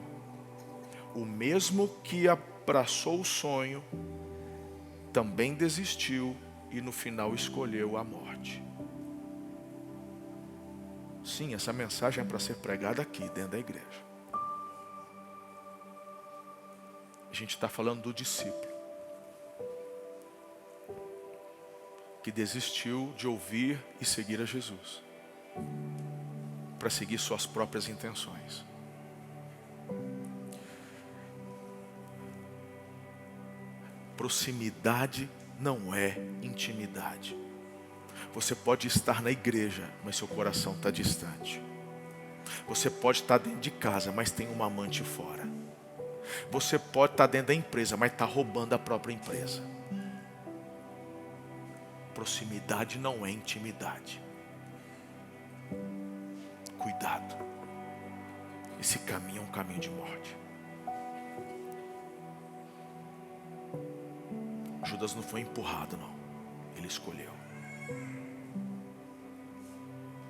O mesmo que abraçou o sonho, também desistiu e no final escolheu a morte. Sim, essa mensagem é para ser pregada aqui dentro da igreja. A gente está falando do discípulo que desistiu de ouvir e seguir a Jesus para seguir suas próprias intenções. Proximidade não é intimidade. Você pode estar na igreja, mas seu coração está distante. Você pode estar dentro de casa, mas tem uma amante fora. Você pode estar dentro da empresa, mas está roubando a própria empresa. Proximidade não é intimidade. Cuidado. Esse caminho é um caminho de morte. Judas não foi empurrado, não. Ele escolheu.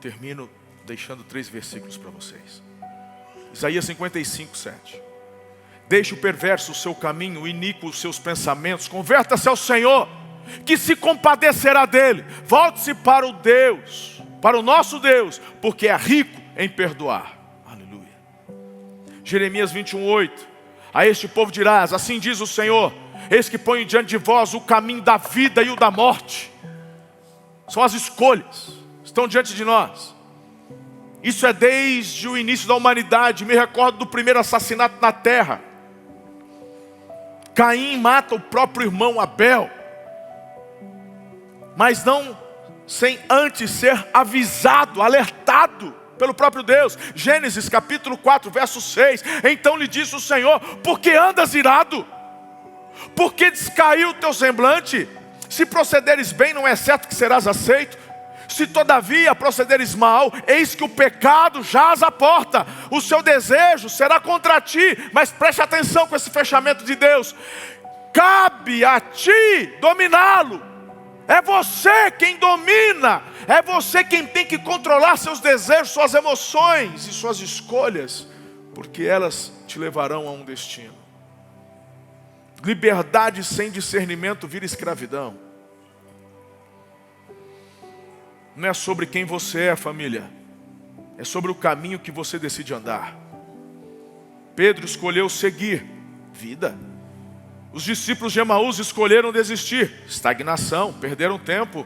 Termino deixando 3 versículos para vocês. Isaías 55, 7. Deixe o perverso o seu caminho, o iníquo os seus pensamentos. Converta-se ao Senhor, que se compadecerá dele. Volte-se para o Deus, para o nosso Deus, porque é rico em perdoar. Aleluia. Jeremias 21, 8. A este povo dirás, assim diz o Senhor, eis que ponho diante de vós o caminho da vida e o da morte. São as escolhas, estão diante de nós. Isso é desde o início da humanidade. Me recordo do primeiro assassinato na terra. Caim mata o próprio irmão Abel, mas não sem antes ser avisado, alertado pelo próprio Deus. Gênesis capítulo 4, verso 6. Então lhe disse o Senhor, por que andas irado? Por que descaiu o teu semblante? Se procederes bem, não é certo que serás aceito. Se todavia procederes mal, eis que o pecado jaz à porta. O seu desejo será contra ti. Mas preste atenção com esse fechamento de Deus. Cabe a ti dominá-lo. É você quem domina. É você quem tem que controlar seus desejos, suas emoções e suas escolhas, porque elas te levarão a um destino. Liberdade sem discernimento vira escravidão. Não é sobre quem você é, família. É sobre o caminho que você decide andar. Pedro escolheu seguir vida. Os discípulos de Emaús escolheram desistir. Estagnação, perderam tempo.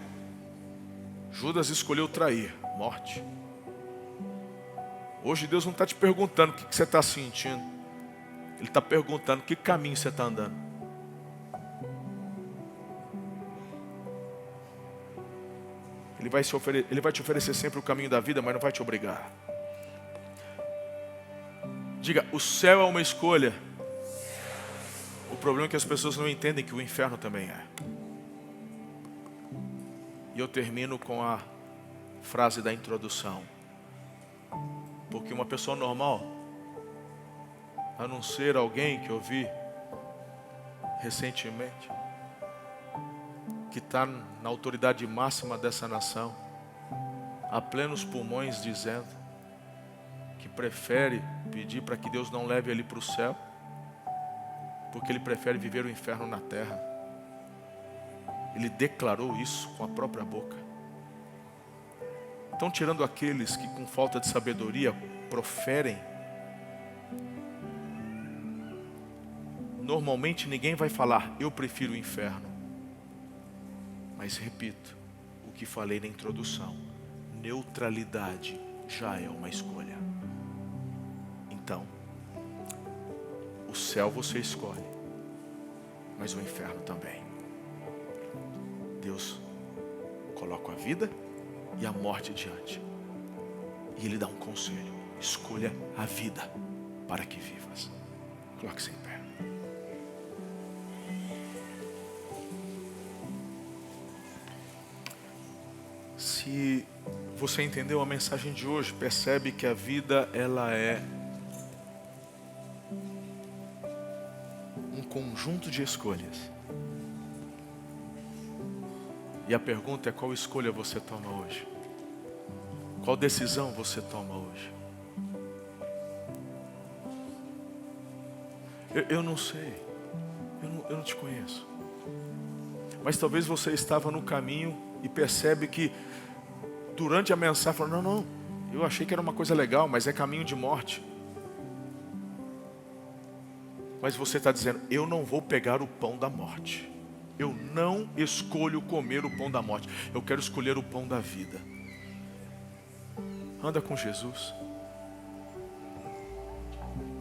Judas escolheu trair, morte. Hoje Deus não está te perguntando o que você está sentindo. Ele está perguntando que caminho você está andando. Ele vai te oferecer sempre o caminho da vida, mas não vai te obrigar. Diga, o céu é uma escolha. O problema é que as pessoas não entendem que o inferno também é. E eu termino com a frase da introdução. Porque uma pessoa normal, a não ser alguém que eu vi recentemente, que está na autoridade máxima dessa nação, a plenos pulmões dizendo que prefere pedir para que Deus não leve ele para o céu, porque ele prefere viver o inferno na terra. Ele declarou isso com a própria boca. Então, tirando aqueles que com falta de sabedoria proferem, normalmente ninguém vai falar, eu prefiro o inferno. Mas repito o que falei na introdução. Neutralidade já é uma escolha. Então, o céu você escolhe, mas o inferno também. Deus coloca a vida e a morte diante. E Ele dá um conselho. Escolha a vida para que vivas. Coloque-se em pé. Se você entendeu a mensagem de hoje, percebe que a vida ela é um conjunto de escolhas. E a pergunta é: qual escolha você toma hoje? Qual decisão você toma hoje? Eu não sei. Eu não te conheço. Mas talvez você estava no caminho e percebe que durante a mensagem falou, não, eu achei que era uma coisa legal, mas é caminho de morte. Mas você está dizendo, eu não vou pegar o pão da morte. Eu não escolho comer o pão da morte. Eu quero escolher o pão da vida. Anda com Jesus.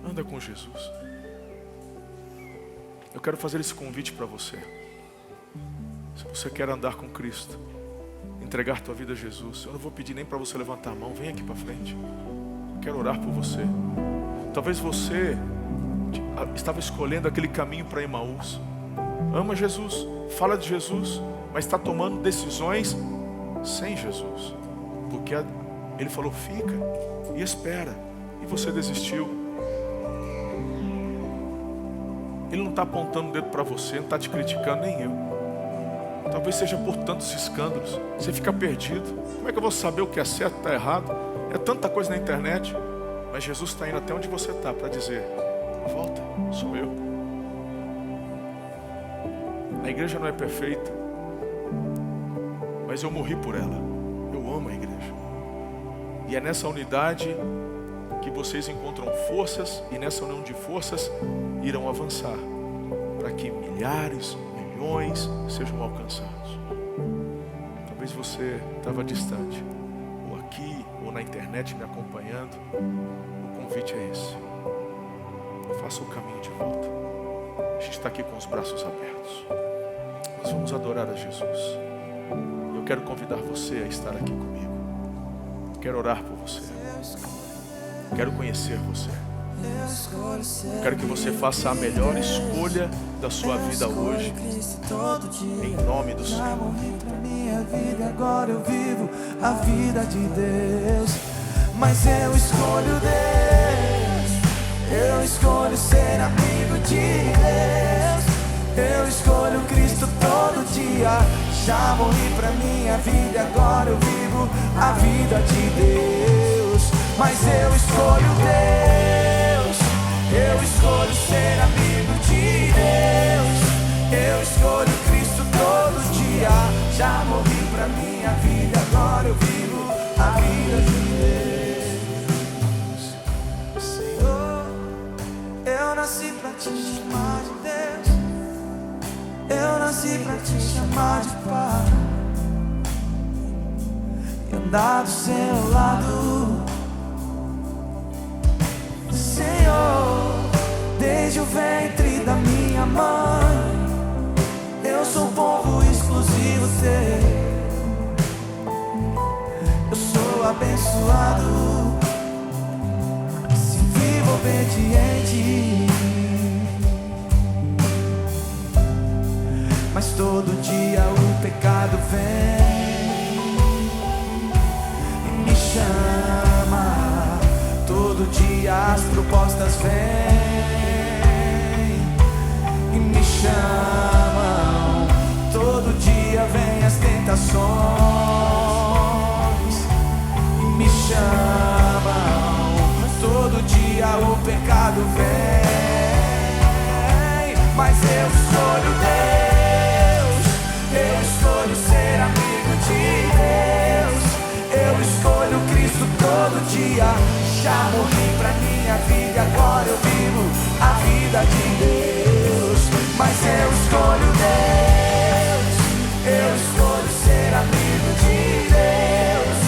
Anda com Jesus. Eu quero fazer esse convite para você. Se você quer andar com Cristo, entregar tua vida a Jesus, eu não vou pedir nem para você levantar a mão. Vem aqui para frente. Eu quero orar por você. Talvez você estava escolhendo aquele caminho para Emaús. Ama Jesus, fala de Jesus, mas está tomando decisões sem Jesus. Porque Ele falou, fica e espera. E você desistiu. Ele não está apontando o dedo para você, não está te criticando, nem eu. Talvez seja por tantos escândalos. Você fica perdido. Como é que eu vou saber o que é certo e está errado? É tanta coisa na internet. Mas Jesus está indo até onde você está para dizer, volta, sou eu. A igreja não é perfeita, mas eu morri por ela. Eu amo a igreja. E é nessa unidade que vocês encontram forças, e nessa união de forças irão avançar, para que milhares, milhões sejam alcançados. Talvez você estava distante, ou aqui, ou na internet me acompanhando. O convite é esse. Faça o caminho de volta. A gente está aqui com os braços abertos. Nós vamos adorar a Jesus. Eu quero convidar você a estar aqui comigo. Quero orar por você. Quero conhecer você. Quero que você faça a melhor escolha da sua vida hoje. Em nome do Senhor. Minha vida agora eu vivo a vida de Deus. Mas eu escolho Deus. Eu escolho ser amigo de Deus. Eu escolho Cristo todo dia. Já morri pra minha vida, agora eu vivo a vida de Deus. Mas eu escolho Deus. Eu escolho ser amigo de Deus. Eu escolho Cristo todo dia. Já morri pra minha vida, agora eu vivo a vida de Deus. Senhor, eu nasci pra te chamar de Deus. Eu nasci pra te chamar de Pai e andar do seu lado. Senhor, desde o ventre da minha mãe, eu sou um povo exclusivo teu. Eu sou abençoado se vivo obediente. Mas todo dia o pecado vem e me chama. Todo dia as propostas vêm e me chamam. Todo dia vem as tentações e me chamam. Todo dia o pecado vem. Mas eu escolho Deus. Eu escolho ser amigo de Deus. Eu escolho Cristo todo dia. Já morri pra minha vida, agora eu vivo a vida de Deus. Mas eu escolho Deus. Eu escolho ser amigo de Deus.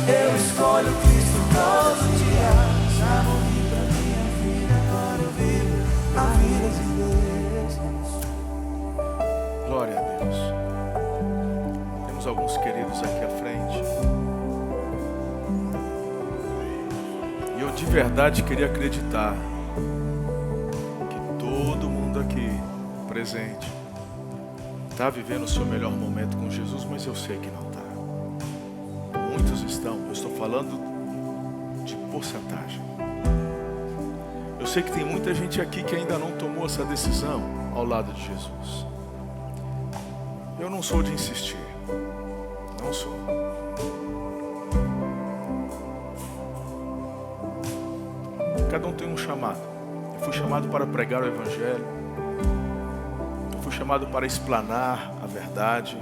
Eu escolho Cristo todo dia. Já morri pra minha vida, agora eu vivo a vida de Deus. Glória a Deus. Temos alguns queridos aqui à frente. E eu de verdade queria acreditar que todo mundo aqui presente está vivendo o seu melhor momento com Jesus, mas eu sei que não está. Muitos estão, eu estou falando de porcentagem. Eu sei que tem muita gente aqui que ainda não tomou essa decisão ao lado de Jesus. Eu não sou de insistir, não sou. Cada um tem um chamado. Eu fui chamado para pregar o Evangelho. Eu fui chamado para explanar a verdade.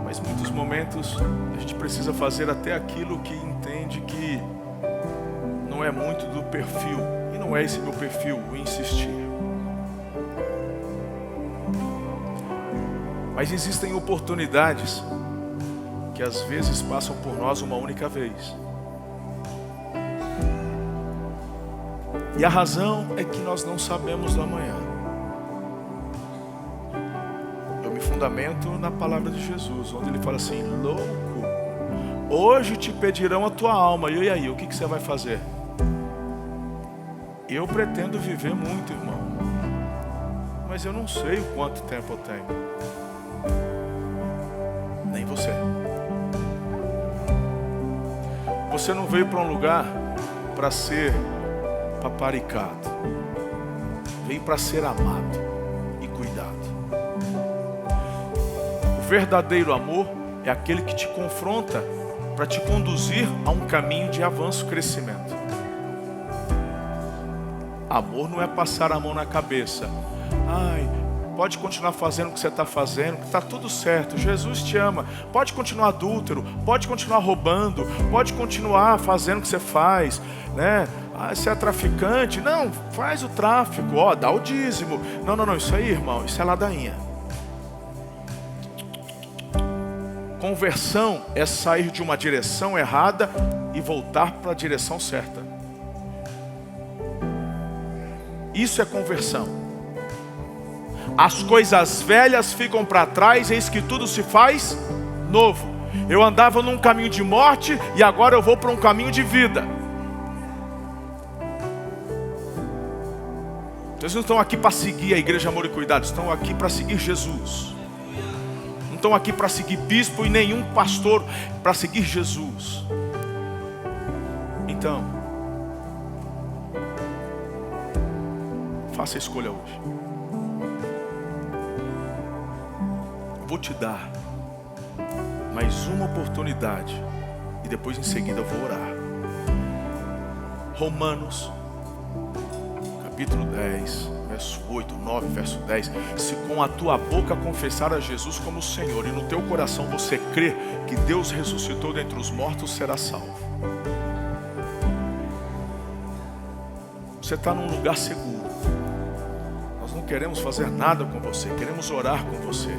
Mas muitos momentos a gente precisa fazer até aquilo que entende que não é muito do perfil. E não é esse meu perfil, o insistir. Mas existem oportunidades que às vezes passam por nós uma única vez. E a razão é que nós não sabemos do amanhã. fundamento na palavra de Jesus, onde ele fala assim: louco, hoje te pedirão a tua alma. E aí, o que você vai fazer? Eu pretendo viver muito, irmão, mas eu não sei o quanto tempo eu tenho. Nem você. Você não veio para um lugar para ser paparicado. Veio para ser amado e cuidado. O verdadeiro amor é aquele que te confronta para te conduzir a um caminho de avanço e crescimento. Amor não é passar a mão na cabeça. Ai, pode continuar fazendo o que você está fazendo, que está tudo certo, Jesus te ama. Pode continuar adúltero, pode continuar roubando, pode continuar fazendo o que você faz, né? Ah, você é traficante? Não, faz o tráfico, ó, dá o dízimo. Não, isso aí, irmão, isso é ladainha. Conversão é sair de uma direção errada e voltar para a direção certa. Isso é conversão. As coisas velhas ficam para trás, eis que tudo se faz novo. Eu andava num caminho de morte e agora eu vou para um caminho de vida. Vocês não estão aqui para seguir a Igreja Amor e Cuidado, estão aqui para seguir Jesus. Não estão aqui para seguir bispo e nenhum pastor, para seguir Jesus. Então, faça a escolha hoje. Vou te dar mais uma oportunidade e depois em seguida eu vou orar. Romanos, capítulo 10, verso 8, 9, verso 10. Se com a tua boca confessar a Jesus como Senhor e no teu coração você crer que Deus ressuscitou dentre os mortos, será salvo. Você está num lugar seguro. Não queremos fazer nada com você, queremos orar com você.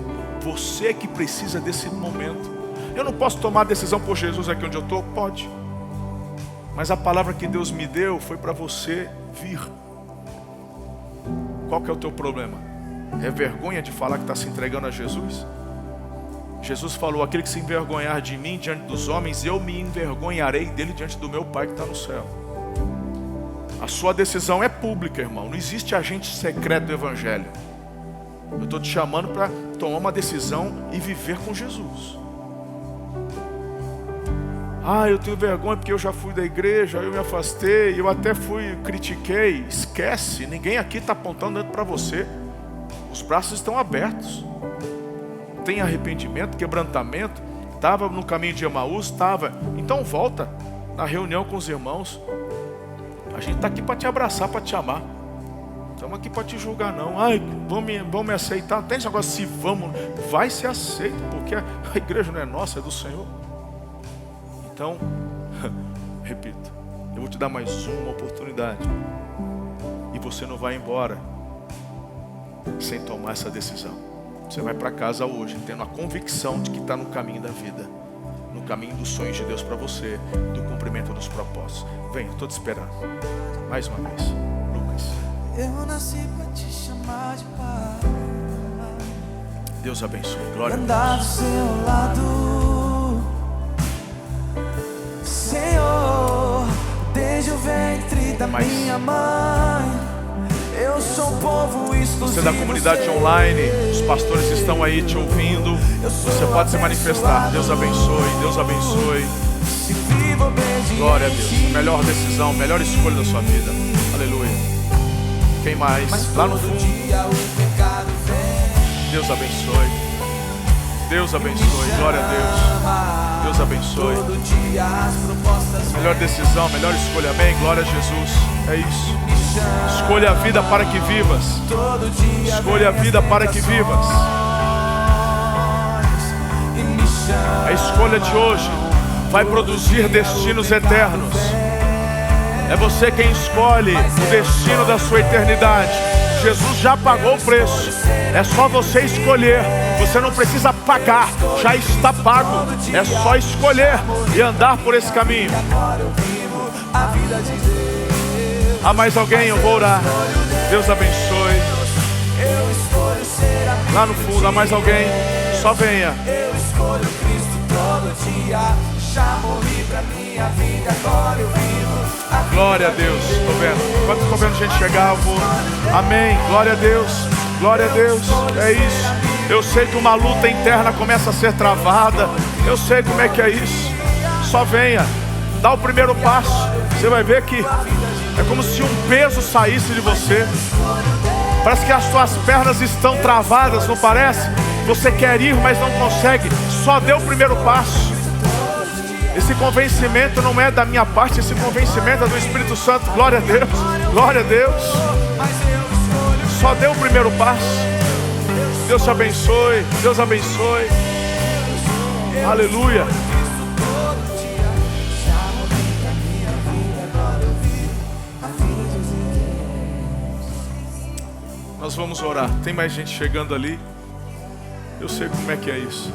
Você que precisa desse momento. Eu não posso tomar decisão por Jesus aqui onde eu estou? Pode. Mas a palavra que Deus me deu foi para você vir. Qual que é o teu problema? É vergonha de falar que está se entregando a Jesus? Jesus falou: aquele que se envergonhar de mim diante dos homens, eu me envergonharei dele diante do meu Pai que está no céu. A sua decisão é pública, irmão. Não existe agente secreto do Evangelho. Eu estou te chamando para tomar uma decisão e viver com Jesus. Ah, eu tenho vergonha porque eu já fui da igreja, eu me afastei, eu até critiquei. Esquece, ninguém aqui está apontando para você. Os braços estão abertos. Tem arrependimento, quebrantamento. Estava no caminho de Emaús, estava. Então volta na reunião com os irmãos. A gente está aqui para te abraçar, para te amar. Estamos aqui para te julgar não. Ai, vão me aceitar. Tem esse negócio, se vamos, vai ser aceito, porque a igreja não é nossa, é do Senhor. Então, repito, eu vou te dar mais uma oportunidade. E você não vai embora sem tomar essa decisão. Você vai para casa hoje tendo a convicção de que está no caminho da vida, no caminho dos sonhos de Deus para você, do cumprimento dos propósitos. Vem, eu estou te esperando. Mais uma vez, Lucas. Eu nasci para te chamar de pai. Deus abençoe. Glória a Deus. Andar do seu lado, Senhor, desde o ventre da minha mãe. Eu sou um povo exclusivo. Você da comunidade online, os pastores estão aí te ouvindo. Você pode se manifestar. Deus abençoe, Deus abençoe. Glória a Deus. Melhor decisão, melhor escolha da sua vida. Aleluia. Quem mais? Lá no fundo. Deus abençoe. Deus abençoe. Glória a Deus. Deus abençoe. Melhor decisão, melhor escolha. Amém. Glória a Jesus. É isso. Escolha a vida para que vivas. Escolha a vida para que vivas. A escolha de hoje vai produzir destinos eternos. É você quem escolhe o destino da sua eternidade. Jesus já pagou o preço. É só você escolher. Você não precisa pagar, já está pago. É só escolher e andar por esse caminho. Há mais alguém? Eu vou orar. Deus abençoe. Eu escolho ser amigo. Lá no fundo, há mais alguém? Só venha. Eu escolho Cristo todo dia. Já morri pra minha vida, agora eu vivo. Glória a Deus. Estou vendo. Enquanto estou vendo gente chegar, eu vou. Amém. Glória a Deus. Glória a Deus. É isso. Eu sei que uma luta interna começa a ser travada. Eu sei como é que é isso. Só venha. Dá o primeiro passo. Você vai ver que é como se um peso saísse de você. Parece que as suas pernas estão travadas, não parece? Você quer ir, mas não consegue. Só dê o primeiro passo. Esse convencimento não é da minha parte, esse convencimento é do Espírito Santo. Glória a Deus, glória a Deus. Só dê o primeiro passo. Deus te abençoe, Deus abençoe. Aleluia. Nós vamos orar. Tem mais gente chegando ali. Eu sei como é que é isso.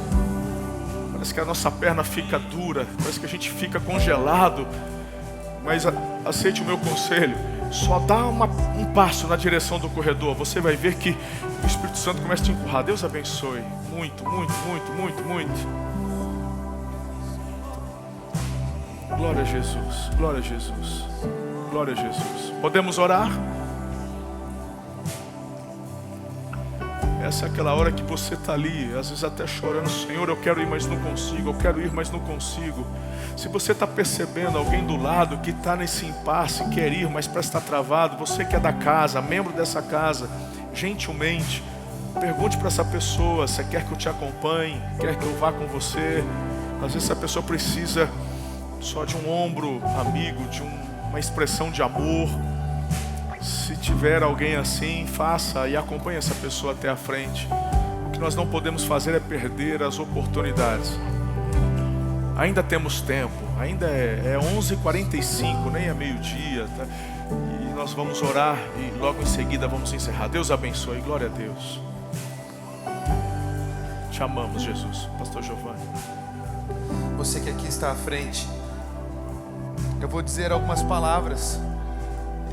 Parece que a nossa perna fica dura, parece que a gente fica congelado. Mas aceite o meu conselho. Só dá um passo na direção do corredor. Você vai ver que o Espírito Santo começa a te empurrar. Deus abençoe. Muito, muito, muito, muito, muito. Glória a Jesus. Glória a Jesus. Glória a Jesus. Podemos orar? Essa é aquela hora que você está ali, às vezes até chorando. Senhor, eu quero ir, mas não consigo. Eu quero ir, mas não consigo. Se você está percebendo alguém do lado que está nesse impasse, quer ir, mas parece estar travado, você que é da casa, membro dessa casa, gentilmente, pergunte para essa pessoa se quer que eu te acompanhe, quer que eu vá com você. Às vezes essa pessoa precisa só de um ombro amigo, de uma expressão de amor. Se tiver alguém assim, faça e acompanhe essa pessoa até a frente. O que nós não podemos fazer é perder as oportunidades. Ainda temos tempo, ainda é 11h45, nem é meio-dia, tá? E nós vamos orar e logo em seguida vamos encerrar. Deus abençoe, glória a Deus. Te amamos, Jesus. Pastor Giovanni. Você que aqui está à frente, eu vou dizer algumas palavras.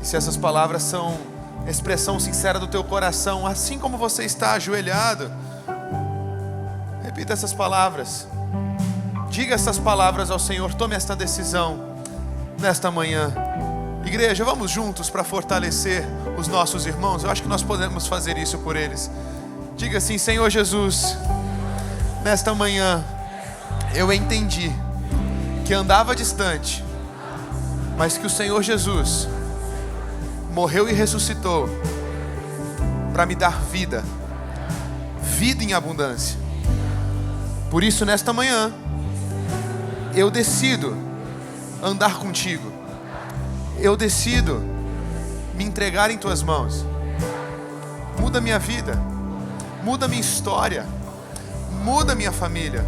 E se essas palavras são expressão sincera do teu coração, assim como você está ajoelhado, repita essas palavras. Diga essas palavras ao Senhor. Tome esta decisão nesta manhã. Igreja, vamos juntos para fortalecer os nossos irmãos. Eu acho que nós podemos fazer isso por eles. Diga assim: Senhor Jesus, nesta manhã eu entendi que andava distante, mas que o Senhor Jesus morreu e ressuscitou para me dar vida, vida em abundância. Por isso, nesta manhã, eu decido andar contigo. Eu decido me entregar em tuas mãos. Muda minha vida, muda minha história, muda minha família.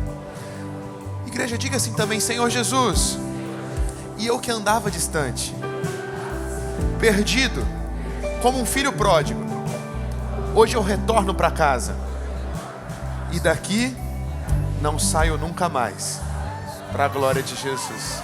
Igreja, diga assim também: Senhor Jesus, e eu que andava distante, perdido, como um filho pródigo, hoje eu retorno para casa. E daqui não saio nunca mais, para a glória de Jesus.